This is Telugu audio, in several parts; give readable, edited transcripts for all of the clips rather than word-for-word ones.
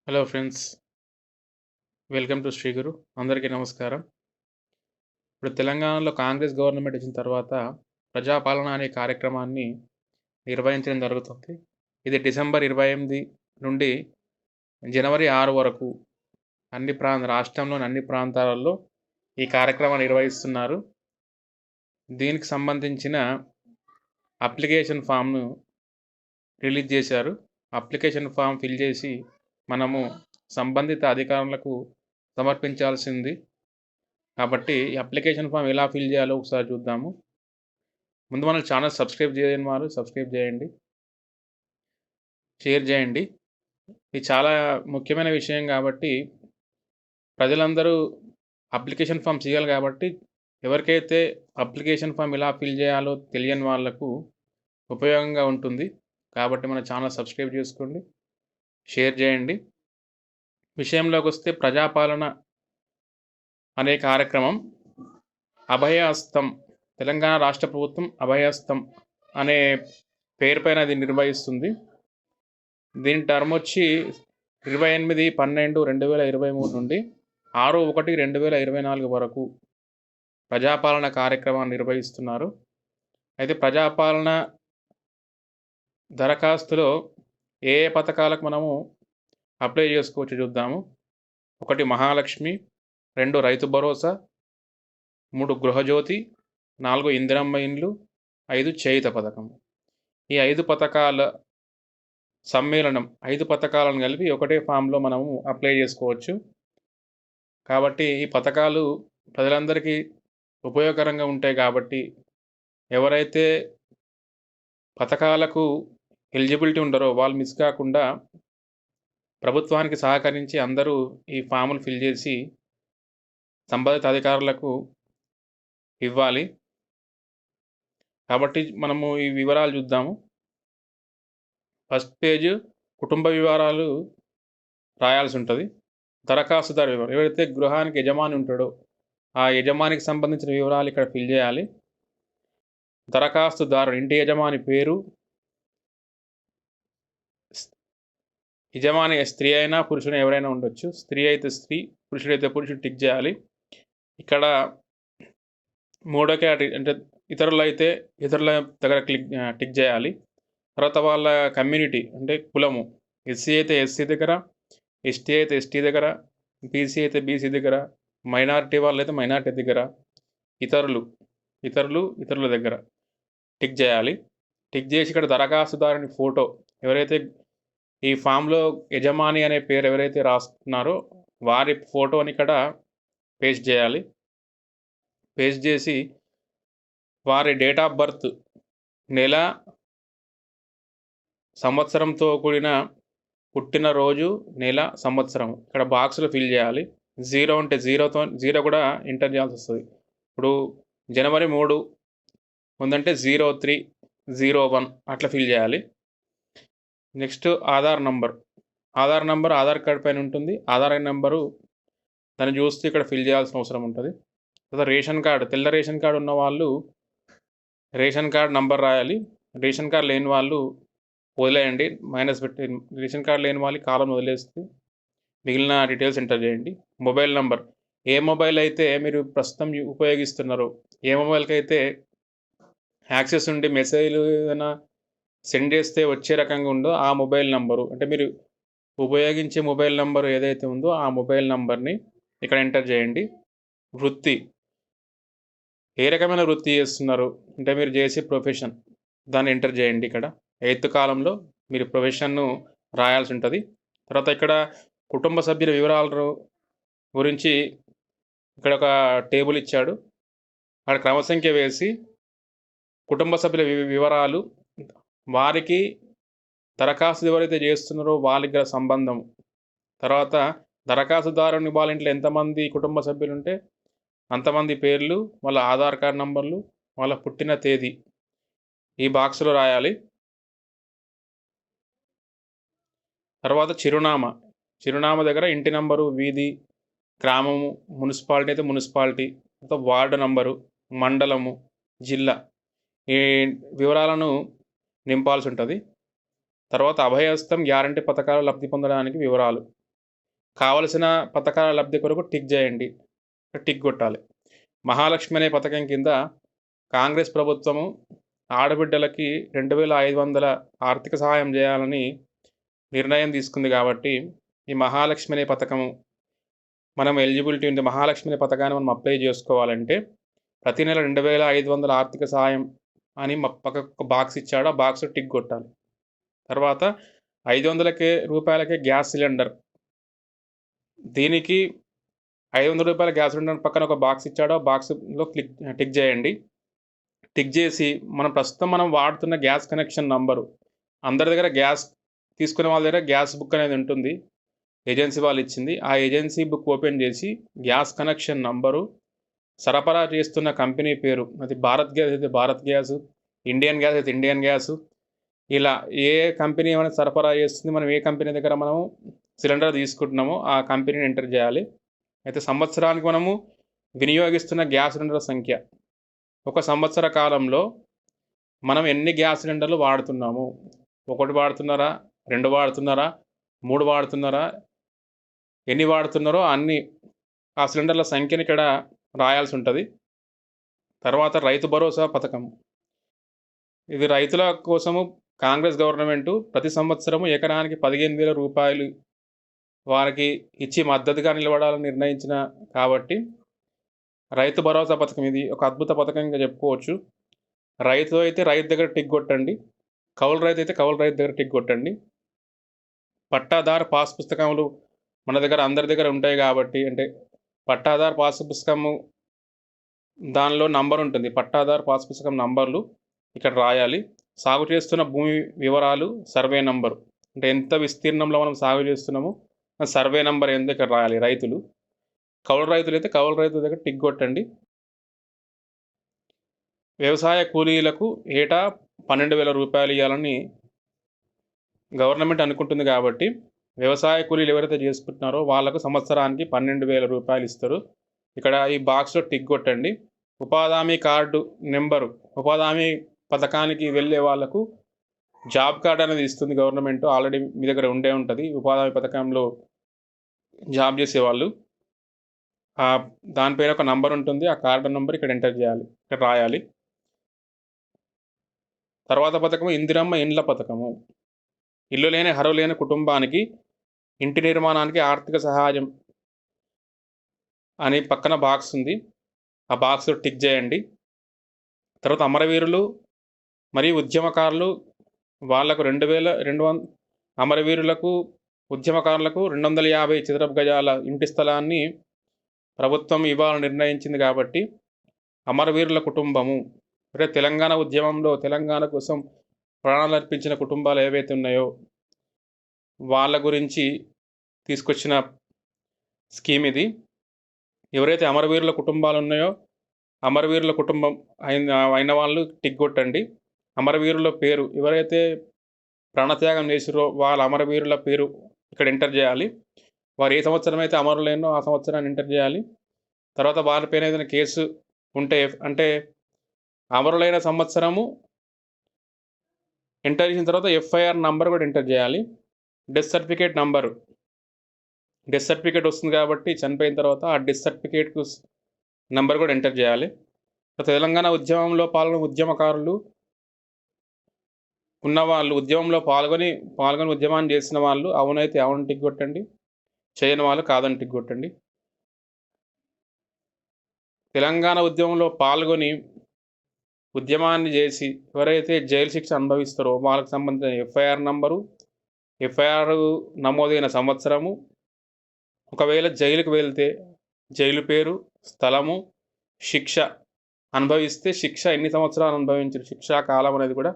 Hello friends, welcome to Shri Guru. అందరికీ నమస్కారం. ఇప్పుడు తెలంగాణలో కాంగ్రెస్ గవర్నమెంట్ వచ్చిన తర్వాత ప్రజాపాలన అనే కార్యక్రమాన్ని నిర్వహించడం జరుగుతుంది. ఇది డిసెంబర్ 28 నుండి జనవరి 6 వరకు రాష్ట్రంలోని అన్ని ప్రాంతాలలో ఈ కార్యక్రమాన్ని నిర్వహిస్తున్నారు. దీనికి సంబంధించిన అప్లికేషన్ ఫామ్‌ను రిలీజ్ చేశారు. అప్లికేషన్ ఫామ్ ఫిల్ చేసి మనము సంబంధిత అధికారులకు సమర్పించాల్సింది. కాబట్టి ఈ అప్లికేషన్ ఫామ్ ఎలా ఫిల్ చేయాలో ఒకసారి చూద్దాము. ముందు మన ఛానల్ సబ్స్క్రైబ్ చేయని వారు సబ్స్క్రైబ్ చేయండి. షేర్ చేయండి. ఇది చాలా ముఖ్యమైన విషయం కాబట్టి ప్రజలందరూ అప్లికేషన్ ఫామ్ చేయాలి కాబట్టి ఎవరికైతే అప్లికేషన్ ఫామ్ ఎలా ఫిల్ చేయాలో తెలియని వాళ్ళకు ఉపయోగంగా ఉంటుంది. కాబట్టి మన ఛానల్ సబ్స్క్రైబ్ చేసుకోండి. షేర్ చేయండి. విషయంలోకొస్తే ప్రజాపాలన అనే కార్యక్రమం అభయహస్తం తెలంగాణ రాష్ట్ర ప్రభుత్వం అభయహస్తం అనే పేరు పైన అది నిర్వహిస్తుంది. దీని టర్మ్ వచ్చి 28/12/2023 నుండి 6/1/2024 వరకు ప్రజాపాలన కార్యక్రమాన్ని నిర్వహిస్తున్నారు. అయితే ప్రజాపాలన దరఖాస్తులో ఏ పథకాలకు మనము అప్లై చేసుకోవచ్చు చూద్దాము. 1 మహాలక్ష్మి, 2 రైతు భరోసా, 3 గృహజ్యోతి, 4 ఇందిరమ్మ ఇండ్లు, 5 చేయుత పథకం. ఈ 5 పథకాల సమ్మేళనం 5 పథకాలను కలిపి ఒకటే ఫామ్‌లో మనము అప్లై చేసుకోవచ్చు. కాబట్టి ఈ పథకాలు ప్రజలందరికీ ఉపయోగకరంగా ఉంటాయి కాబట్టి ఎవరైతే పథకాలకు ఎలిజిబిలిటీ ఉండరో వాళ్ళు మిస్ కాకుండా ప్రభుత్వానికి సహకరించి అందరూ ఈ ఫాములు ఫిల్ చేసి సంబంధిత అధికారులకు ఇవ్వాలి. కాబట్టి మనము ఈ వివరాలు చూద్దాము. ఫస్ట్ పేజ్ కుటుంబ వివరాలు రాయాల్సి ఉంటుంది. దరఖాస్తుదారు వివరాలు, ఎవరైతే గృహానికి యజమాని ఉంటాడో ఆ యజమానికి సంబంధించిన వివరాలు ఇక్కడ ఫిల్ చేయాలి. దరఖాస్తుదారు ఇంటి యజమాని పేరు, యజమాని స్త్రీ అయినా పురుషుడు ఎవరైనా ఉండొచ్చు. స్త్రీ అయితే స్త్రీ, పురుషుడైతే పురుషుడు టిక్ చేయాలి. ఇక్కడ మూడో కేటగిరీ అంటే ఇతరులైతే ఇతరుల దగ్గర టిక్ చేయాలి. తర్వాత వాళ్ళ కమ్యూనిటీ అంటే కులము, ఎస్సీ అయితే ఎస్సీ దగ్గర, ఎస్టీ అయితే ఎస్టీ దగ్గర, బీసీ అయితే బీసీ దగ్గర, మైనారిటీ వాళ్ళైతే మైనారిటీ దగ్గర, ఇతరుల దగ్గర టిక్ చేయాలి. టిక్ చేసి ఇక్కడ దరఖాస్తుదారుని ఫోటో, ఎవరైతే ఈ ఫామ్‌లో యజమాని అనే పేరు ఎవరైతే రాస్తున్నారో వారి ఫోటోని ఇక్కడ పేస్ట్ చేయాలి. పేస్ట్ చేసి వారి డేట్ ఆఫ్ బర్త్, నెల, సంవత్సరంతో కూడిన పుట్టినరోజు, నెల, సంవత్సరం ఇక్కడ బాక్స్‌లో ఫిల్ చేయాలి. 0 ఉంటే 0 కూడా ఎంటర్ చేయాల్సొస్తది. ఇప్పుడు జనవరి 3 ఉందంటే 0301 అట్లా ఫిల్ చేయాలి. Next Aadhaar number. Aadhaar card పైన ఉంటుంది. ఆధార్ నంబరు దాన్ని చూస్తూ ఇక్కడ ఫిల్ చేయాల్సిన అవసరం ఉంటుంది. తర్వాత రేషన్ కార్డ్, తెల్ల రేషన్ కార్డ్ ఉన్న వాళ్ళు రేషన్ కార్డ్ నంబర్ రాయాలి. రేషన్ కార్డ్ లేని వాళ్ళు వదిలేయండి, మైనస్ పెట్టి. రేషన్ కార్డ్ లేని వాళ్ళు కాలం వదిలేస్తే మిగిలిన డీటెయిల్స్ ఎంటర్ చేయండి. మొబైల్ నంబర్, ఏ మొబైల్ అయితే మీరు ప్రస్తుతం ఉపయోగిస్తున్నారో, ఏ మొబైల్కి అయితే యాక్సెస్ ఉండి మెసేజ్‌లు ఏదైనా సెండ్ చేస్తే వచ్చే రకంగా ఉందో ఆ మొబైల్ నంబరు, అంటే మీరు ఉపయోగించే మొబైల్ నంబర్ ఏదైతే ఉందో ఆ మొబైల్ నంబర్‌ని ఇక్కడ ఎంటర్ చేయండి. వృత్తి, ఏ రకమైన వృత్తి చేస్తున్నారు అంటే మీరు చేసే ప్రొఫెషన్ దాన్ని ఎంటర్ చేయండి ఇక్కడ. 8థ్ కాలంలో మీరు ప్రొఫెషన్‌ను రాయాల్సి ఉంటుంది. తర్వాత ఇక్కడ కుటుంబ సభ్యుల వివరాల గురించి ఇక్కడ ఒక టేబుల్ ఇచ్చాడు. అక్కడ క్రమసంఖ్య వేసి కుటుంబ సభ్యుల వివరాలు, వారికి దరఖాస్తు ఎవరైతే చేస్తున్నారో వాళ్ళకి గల సంబంధం, తర్వాత దరఖాస్తుదారుని వాళ్ళ ఇంట్లో ఎంతమంది కుటుంబ సభ్యులుంటే అంతమంది పేర్లు, వాళ్ళ ఆధార్ కార్డ్ నంబర్లు, వాళ్ళ పుట్టిన తేదీ ఈ బాక్స్‌లో రాయాలి. తర్వాత చిరునామా దగ్గర ఇంటి నంబరు, వీధి, గ్రామము, మున్సిపాలిటీ అయితే మున్సిపాలిటీ, తర్వాత వార్డు నంబరు, మండలము, జిల్లా ఈ వివరాలను నింపాల్సి ఉంటుంది. తర్వాత అభయహస్తం గ్యారంటీ పథకాలు లబ్ధి పొందడానికి వివరాలు, కావలసిన పథకాల లబ్ధి కొరకు టిక్ చేయండి, టిక్ కొట్టాలి. మహాలక్ష్మి అనే పథకం కింద కాంగ్రెస్ ప్రభుత్వము ఆడబిడ్డలకి 2500 ఆర్థిక సహాయం చేయాలని నిర్ణయం తీసుకుంది కాబట్టి, ఈ మహాలక్ష్మి అనే పథకము మనం ఎలిజిబిలిటీ ఉంది. మహాలక్ష్మి అనే పథకాన్ని మనం అప్లై చేసుకోవాలంటే ప్రతి నెల 2500 ఆర్థిక సహాయం అని పక్కకు ఒక బాక్స్ ఇచ్చాడు. ఆ బాక్స్‌లో టిక్ కొట్టాలి. తర్వాత 500 రూపాయలకే గ్యాస్ సిలిండర్. దీనికి రూ. 500 గ్యాస్ సిలిండర్ పక్కన ఒక బాక్స్ ఇచ్చాడు. ఆ బాక్స్‌లో టిక్ చేయండి. టిక్ చేసి మనం వాడుతున్న గ్యాస్ కనెక్షన్ నంబరు, అందరి దగ్గర గ్యాస్ తీసుకునే వాళ్ళ దగ్గర గ్యాస్ బుక్ అనేది ఉంటుంది. ఏజెన్సీ వాళ్ళు ఇచ్చింది. ఆ ఏజెన్సీ బుక్ ఓపెన్ చేసి గ్యాస్ కనెక్షన్ నంబరు, సరఫరా చేస్తున్న కంపెనీ పేరు, అది భారత్ గ్యాస్ అయితే భారత్ గ్యాసు, ఇండియన్ గ్యాస్ అయితే ఇండియన్ గ్యాసు, ఇలా ఏ కంపెనీ మనకు సరఫరా చేస్తుంది, మనం ఏ కంపెనీ దగ్గర మనము సిలిండర్ తీసుకుంటున్నామో ఆ కంపెనీని ఎంటర్ చేయాలి. అయితే సంవత్సరానికి మనము వినియోగిస్తున్న గ్యాస్ సిలిండర్ల సంఖ్య, ఒక సంవత్సర కాలంలో మనం ఎన్ని గ్యాస్ సిలిండర్లు వాడుతున్నాము, 1 వాడుతున్నారా, 2 వాడుతున్నారా, 3 వాడుతున్నారా, ఎన్ని వాడుతున్నారో అన్ని ఆ సిలిండర్ల సంఖ్యని ఇక్కడ రాయాల్సి ఉంటుంది. తర్వాత రైతు భరోసా పథకం. ఇది రైతుల కోసము కాంగ్రెస్ గవర్నమెంటు ప్రతి సంవత్సరము ఎకరానికి 15,000 రూపాయలు వారికి ఇచ్చి మద్దతుగా నిలబడాలని నిర్ణయించిన కాబట్టి రైతు భరోసా పథకం ఇది ఒక అద్భుత పథకంగా చెప్పుకోవచ్చు. రైతు అయితే రైతు దగ్గర టిక్ కొట్టండి. కౌలు రైతు అయితే కౌలు రైతు దగ్గర టిక్ కొట్టండి. పట్టాదారు పాస్ పుస్తకములు మన దగ్గర అందరి దగ్గర ఉంటాయి కాబట్టి, అంటే పట్టాదారు పాస్ పుస్తకము దానిలో నంబర్ ఉంటుంది. పట్టాదారు పాస్ పుస్తకం నంబర్లు ఇక్కడ రాయాలి. సాగు చేస్తున్న భూమి వివరాలు, సర్వే నంబరు, అంటే ఎంత విస్తీర్ణంలో మనం సాగు చేస్తున్నామో ఆ సర్వే నంబర్ ఏందో ఇక్కడ రాయాలి రైతులు. కౌలు రైతులైతే కౌలు రైతు దగ్గర టిక్ కొట్టండి. వ్యవసాయ కూలీలకు ఏటా 12,000 రూపాయలు ఇవ్వాలని గవర్నమెంట్ అనుకుంటుంది కాబట్టి, వ్యవసాయ కూలీలు ఎవరైతే చేసుకుంటున్నారో వాళ్ళకు సంవత్సరానికి 12,000 రూపాయలు ఇస్తారు. ఇక్కడ ఈ బాక్స్‌లో టిక్ కొట్టండి. ఉపాధి హామీ కార్డు నెంబరు, ఉపాధి హామీ పథకానికి వెళ్ళే వాళ్ళకు జాబ్ కార్డ్ అనేది ఇస్తుంది గవర్నమెంట్. ఆల్రెడీ మీ దగ్గర ఉండే ఉంటుంది. ఉపాధి హామీ పథకంలో జాబ్ చేసేవాళ్ళు. దానిపైన ఒక నంబర్ ఉంటుంది. ఆ కార్డు నంబర్ ఇక్కడ ఎంటర్ చేయాలి, ఇక్కడ రాయాలి. తర్వాత పథకం ఇందిరమ్మ ఇండ్ల పథకము. ఇల్లు లేని అర్హులు లేని కుటుంబానికి ఇంటి నిర్మాణానికి ఆర్థిక సహాయం అని పక్కన బాక్స్ ఉంది. ఆ బాక్స్‌లో టిక్ చేయండి. తర్వాత అమరవీరులు మరియు ఉద్యమకారులు వాళ్లకు 2,200 అమరవీరులకు, ఉద్యమకారులకు 250 చదరపు గజాల ఇంటి స్థలాన్ని ప్రభుత్వం ఇవ్వాలని నిర్ణయించింది కాబట్టి, అమరవీరుల కుటుంబము, అంటే తెలంగాణ ఉద్యమంలో తెలంగాణ కోసం ప్రాణాలర్పించిన కుటుంబాలు ఏవైతే ఉన్నాయో వాళ్ళ గురించి తీసుకొచ్చిన స్కీమ్ ఇది. ఎవరైతే అమరవీరుల కుటుంబాలు ఉన్నాయో అమరవీరుల కుటుంబం అయిన వాళ్ళు టిక్ కొట్టండి. అమరవీరుల పేరు, ఎవరైతే ప్రాణత్యాగం చేసిరో వాళ్ళ అమరవీరుల పేరు ఇక్కడ ఎంటర్ చేయాలి. వారు ఏ సంవత్సరం అయితే అమరులైనో ఆ సంవత్సరాన్ని ఎంటర్ చేయాలి. తర్వాత వారిపైన ఏదైనా కేసు ఉంటే, అంటే అమరులైన సంవత్సరము ఎంటర్ చేసిన తర్వాత ఎఫ్ఐఆర్ నంబర్ కూడా ఎంటర్ చేయాలి. Death certificate number, death certificate వస్తుంది కాబట్టి చనిపోయిన తర్వాత ఆ డెత్ సర్టిఫికేట్‌కు నంబర్ కూడా ఎంటర్ చేయాలి. తెలంగాణ ఉద్యమంలో పాల్గొన్న ఉద్యమకారులు ఉన్నవాళ్ళు, ఉద్యమంలో పాల్గొని ఉద్యమాన్ని చేసిన వాళ్ళు అవునైతే అవును టిక్ కొట్టండి. చేయని వాళ్ళు కాదని టిక్ కొట్టండి. తెలంగాణ ఉద్యమంలో పాల్గొని ఉద్యమాన్ని చేసి ఎవరైతే జైలు శిక్ష అనుభవిస్తారో వాళ్ళకి సంబంధించిన ఎఫ్ఐఆర్ నంబరు, ఎఫ్ఐఆర్ నమోదైన సంవత్సరము, ఒకవేళ జైలుకు వెళ్తే జైలు పేరు, స్థలము, శిక్ష అనుభవిస్తే శిక్ష ఎన్ని సంవత్సరాలు అనుభవించారు, శిక్షా కాలం అనేది కూడా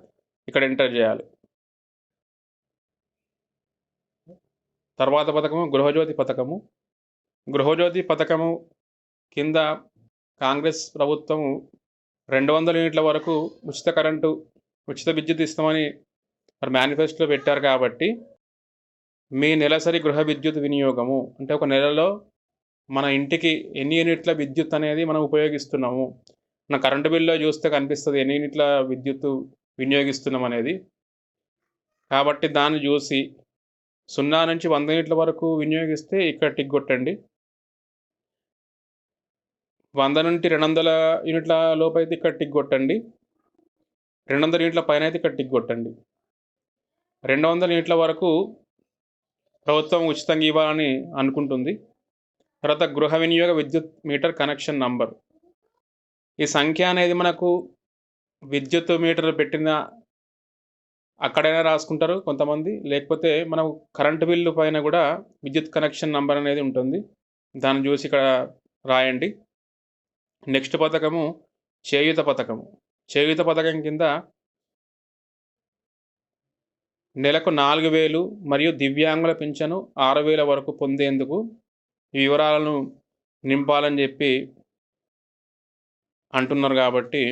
ఇక్కడ ఎంటర్ చేయాలి. తర్వాత పథకము గృహజ్యోతి పథకము. గృహజ్యోతి పథకము కింద కాంగ్రెస్ ప్రభుత్వము 200 యూనిట్ల వరకు ఉచిత కరెంటు, ఉచిత విద్యుత్ ఇస్తామని మరి మేనిఫెస్టోలో పెట్టారు కాబట్టి, మీ నెలసరి గృహ విద్యుత్ వినియోగము, అంటే ఒక నెలలో మన ఇంటికి ఎన్ని యూనిట్ల విద్యుత్ అనేది మనం ఉపయోగిస్తున్నాము, మన కరెంటు బిల్లులో చూస్తే కనిపిస్తుంది ఎన్ని యూనిట్ల విద్యుత్తు వినియోగిస్తున్నాం అనేది. కాబట్టి దాన్ని చూసి 0 నుంచి 100 యూనిట్ల వరకు వినియోగిస్తే ఇక్కడ టిక్ కొట్టండి. 100 నుండి 200 యూనిట్ల లోపైతే ఇక్కడ టిక్ కొట్టండి. 200 యూనిట్ల పైనైతే ఇక్కడ టిక్ కొట్టండి. 200 యూనిట్ల వరకు ప్రభుత్వం ఉచితంగా ఇవ్వాలని అనుకుంటుంది. తర్వాత గృహ వినియోగ విద్యుత్ మీటర్ కనెక్షన్ నంబర్. ఈ సంఖ్య అనేది మనకు విద్యుత్ మీటర్ పెట్టిన అక్కడైనా రాసుకుంటారు కొంతమంది. లేకపోతే మనం కరెంట్ బిల్లు పైన కూడా విద్యుత్ కనెక్షన్ నంబర్ అనేది ఉంటుంది. దాన్ని చూసి ఇక్కడ రాయండి. నెక్స్ట్ పథకము చేయూత పథకము. చేయూత పథకం కింద నెలకు 4,000 మరియు దివ్యాంగుల పింఛను 6,000 వరకు పొందేందుకు ఈ వివరాలను నింపాలని చెప్పి అంటున్నారు. కాబట్టి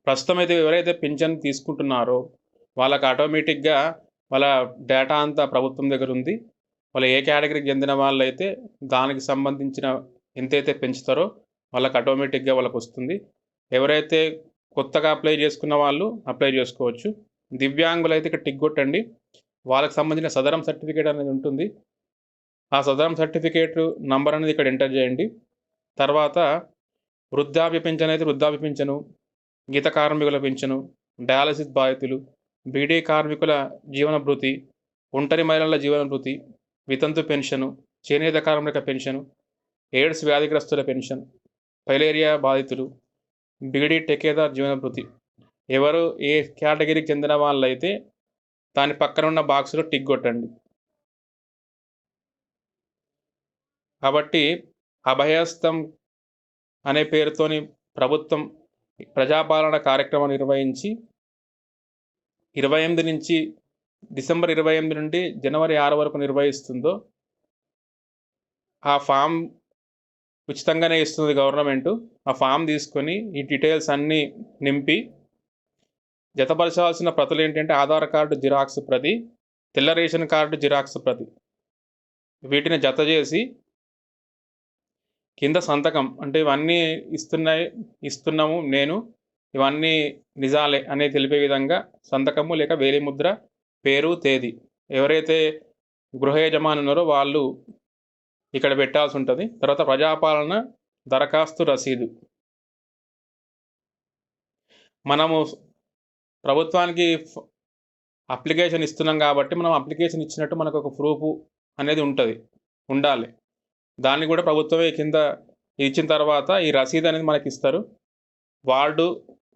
ప్రస్తుతం అయితే ఎవరైతే పింఛన్ తీసుకుంటున్నారో వాళ్ళకి ఆటోమేటిక్‌గా వాళ్ళ డేటా అంతా ప్రభుత్వం దగ్గర ఉంది. వాళ్ళు ఏ కేటగిరీకి చెందిన వాళ్ళైతే దానికి సంబంధించిన ఎంతైతే పెంచుతారో వాళ్ళకి ఆటోమేటిక్‌గా వాళ్ళకొస్తుంది. ఎవరైతే కొత్తగా అప్లై చేసుకున్న వాళ్ళు అప్లై చేసుకోవచ్చు. దివ్యాంగులైతే ఇక్కడ టిక్ కొట్టండి. వాళ్ళకి సంబంధించిన సదరం సర్టిఫికేట్ అనేది ఉంటుంది. ఆ సదరం సర్టిఫికేట్ నంబర్ అనేది ఇక్కడ ఎంటర్ చేయండి. తర్వాత వృద్ధాప్య పింఛన్ అయితే వృద్ధాప్య పింఛను, గీత కార్మికుల పింఛను, డయాలసిస్ బాధితులు, బీడీ కార్మికుల జీవన భృతి, ఒంటరి మహిళల జీవన భృతి, వితంతు పెన్షను, చేనేత కార్మిక పెన్షను, ఎయిడ్స్ వ్యాధిగ్రస్తుల పెన్షన్, ఫైలేరియా బాధితులు, బీడీ టెకేదార్ జీవన భృతి. ఎవరు ఏ కేటగిరీకి చెందిన వాళ్ళైతే దాని పక్కన ఉన్న బాక్స్‌లో టిక్ కొట్టండి. కాబట్టి అభయహస్తం అనే పేరుతోని ప్రభుత్వం ప్రజాపాలన కార్యక్రమం నిర్వహించి 28 నుంచి డిసెంబర్ 28 నుండి జనవరి 6 వరకు నిర్వహిస్తుందో ఆ ఫామ్ ఉచితంగానే ఇస్తుంది గవర్నమెంటు. ఆ ఫామ్ తీసుకొని ఈ డీటెయిల్స్ అన్నీ నింపి జతపరచాల్సిన ప్రతులు ఏంటంటే ఆధార్ కార్డు జిరాక్స్ ప్రతి, తెల్ల రేషన్ కార్డు జిరాక్స్ ప్రతి. వీటిని జత చేసి కింద సంతకం అంటే ఇవన్నీ ఇస్తున్నాము నేను, ఇవన్నీ నిజాలే అని తెలిపే విధంగా సంతకము లేక వేలిముద్ర, పేరు, తేదీ. ఎవరైతే గృహ యజమాని ఉన్నారో వాళ్ళు ఇక్కడ పెట్టాల్సి ఉంటుంది. తర్వాత ప్రజాపాలన దరఖాస్తు రసీదు. మనము ప్రభుత్వానికి అప్లికేషన్ ఇస్తున్నాం కాబట్టి మనం అప్లికేషన్ ఇచ్చినట్టు మనకు ఒక ప్రూఫ్ అనేది ఉండాలి. దాన్ని కూడా ప్రభుత్వమే కింద ఇచ్చిన తర్వాత ఈ రసీదు అనేది మనకి ఇస్తారు. వార్డు,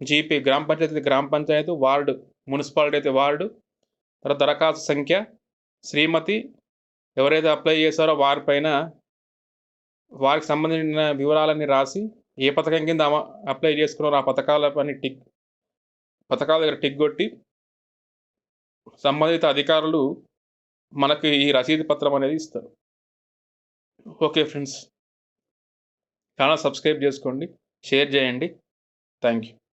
జీపీ, గ్రామ పంచాయతీ గ్రామ పంచాయతీ, వార్డు, మున్సిపాలిటీ అయితే వార్డు, తర్వాత దరఖాస్తు సంఖ్య, శ్రీమతి, ఎవరైతే అప్లై చేశారో వారికి సంబంధించిన వివరాలన్నీ రాసి ఏ పథకం కింద అప్లై చేసుకున్నారో ఆ పథకాల దగ్గర టిక్ కొట్టి సంబంధిత అధికారులు మనకి ఈ రసీదు పత్రం అనేది ఇస్తారు. ఓకే ఫ్రెండ్స్, ఛానల్ సబ్స్క్రైబ్ చేసుకోండి, షేర్ చేయండి. Thank you.